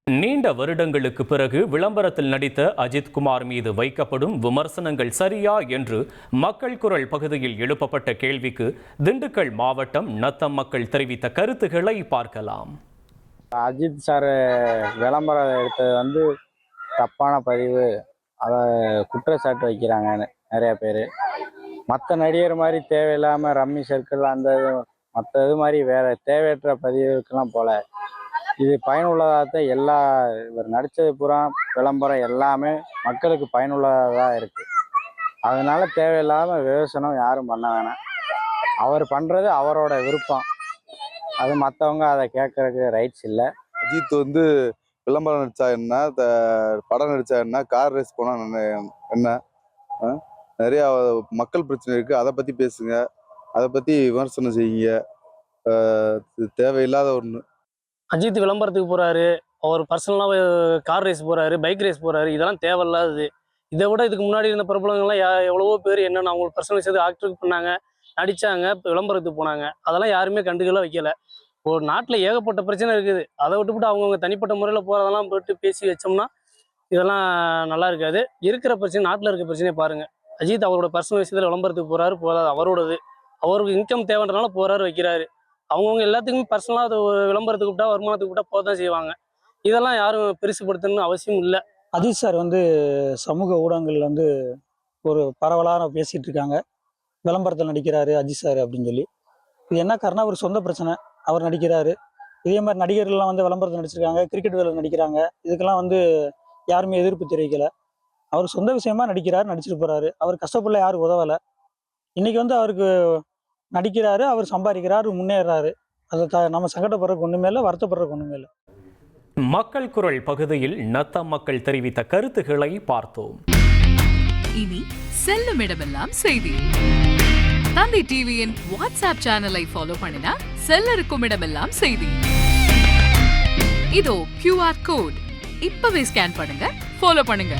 நீண்ட வருடங்களுக்கு பிறகு விளம்பரத்தில் நடித்த அஜித் குமார் மீது வைக்கப்படும் விமர்சனங்கள் சரியா என்று மக்கள் குரல் பகுதியில் எழுப்பப்பட்ட கேள்விக்கு திண்டுக்கல் மாவட்டம் நத்தம் மக்கள் தெரிவித்த கருத்துக்களை பார்க்கலாம். அஜித் சார் விளம்பரம் எடுத்தது தப்பான பதிவு, அதை குற்றச்சாட்டு வைக்கிறாங்க நிறைய பேர். மற்ற நடிகர் மாதிரி தேவையில்லாமல் ரம்மி சர்க்கிள் அந்த மற்ற இது மாதிரி வேற தேவையற்ற பதிவுக்கெல்லாம் போல இது பயனுள்ளதாக இவர் நடித்தது பூரா விளம்பரம் எல்லாமே மக்களுக்கு பயனுள்ளதாக இருக்குது. அதனால தேவையில்லாமல் விமர்சனம் யாரும் பண்ண வேணாம். அவர் பண்ணுறது அவரோட விருப்பம், அது மற்றவங்க அதை கேட்கறதுக்கு ரைட்ஸ் இல்லை. அஜித் விளம்பரம் நடிச்சா என்ன, படம் நடிச்சா என்ன, கார் ரேஸ் போனா என்ன, நிறைய மக்கள் பிரச்சனை இருக்கு, அதை பத்தி பேசுங்க, அதை பத்தி விமர்சனம் செய்யுங்க. தேவையில்லாத ஒண்ணு. அஜித் விளம்பரத்துக்கு போறாரு, அவர் பர்சனலாக கார் ரேஸ் போறாரு, பைக் ரேஸ் போறாரு, இதெல்லாம் தேவையில்லாதது. இதை விட இதுக்கு முன்னாடி இருந்த பிரபலங்கள்லாம் எவ்வளவோ பேர் என்னென்ன அவங்களுக்கு பர்சனல் சேர்த்து ஆக்டருக்கு பண்ணாங்க, நடிச்சாங்க, இப்போ விளம்பரத்துக்கு போனாங்க. அதெல்லாம் யாருமே கண்டுக்கலாம் வைக்கல. ஒரு நாட்டில் ஏகப்பட்ட பிரச்சனை இருக்குது, அதை விட்டுவிட்டு அவங்கவுங்க தனிப்பட்ட முறையில் போகிறதெல்லாம் போட்டு பேசி வச்சோம்னா இதெல்லாம் நல்லா இருக்காது. இருக்கிற பிரச்சனை, நாட்டில் இருக்க பிரச்சனையை பாருங்கள். அஜித் அவரோட பர்சனல் விஷயத்தில் விளம்பரத்துக்கு போகிறாரு, போகாது அவரோடது. அவருக்கு இன்கம் தேவைன்றனால போகிறாரு, வைக்கிறாரு. அவங்கவுங்க எல்லாத்துக்குமே பர்சனலாக அது விளம்பரத்துக்கு விட்டா, வருமானத்துக்கு விட்டா போக தான் செய்வாங்க. இதெல்லாம் யாரும் பெருசுப்படுத்தணும்னு அவசியம் இல்லை. அஜித் சார் சமூக ஊடகங்கள் ஒரு பரவலாக பேசிகிட்டு இருக்காங்க, விளம்பரத்தில் நடிக்கிறாரு அஜித் சார் அப்படின்னு சொல்லி. இது என்ன காரணம்? அவர் சொந்த பிரச்சனை, அவர் நடிக்கிறாரு. இதே மாதிரி நடிகர்கள்லாம் விளம்பரத்தில் நடிச்சிருக்காங்க, கிரிக்கெட் வேலை நடிக்கிறாங்க. இதுக்கெல்லாம் யாருமே எதிர்ப்பு தெரிவிக்கலை. அவர் சொந்த விஷயமா நடிக்கிறாரு, நடிச்சிட்டு போகிறாரு. அவர் கஷ்டப்படல, யாரும் உதவலை. இன்னைக்கு அவருக்கு நடிக்கிறாரு, அவர் சம்பாதிக்கிறாரு, முன்னேறாரு. அதை நம்ம சங்கடப்படுறதுக்கு ஒன்றுமே இல்லை, வருத்தப்படுறதுக்கு ஒன்றுமே இல்லை. மக்கள் குரல் பகுதியில் நத்தம் மக்கள் தெரிவித்த கருத்துக்களை பார்த்தோம். இனி செல்லும் இடமெல்லாம் செய்தி. தந்தை டிவியின் வாட்ஸ்அப் சேனலை ஃபாலோ பண்ணினா செல்லருக்கும் இடமெல்லாம் செய்தி. இதோ QR கோட், இப்பவே ஸ்கேன் பண்ணுங்க, ஃபாலோ பண்ணுங்க.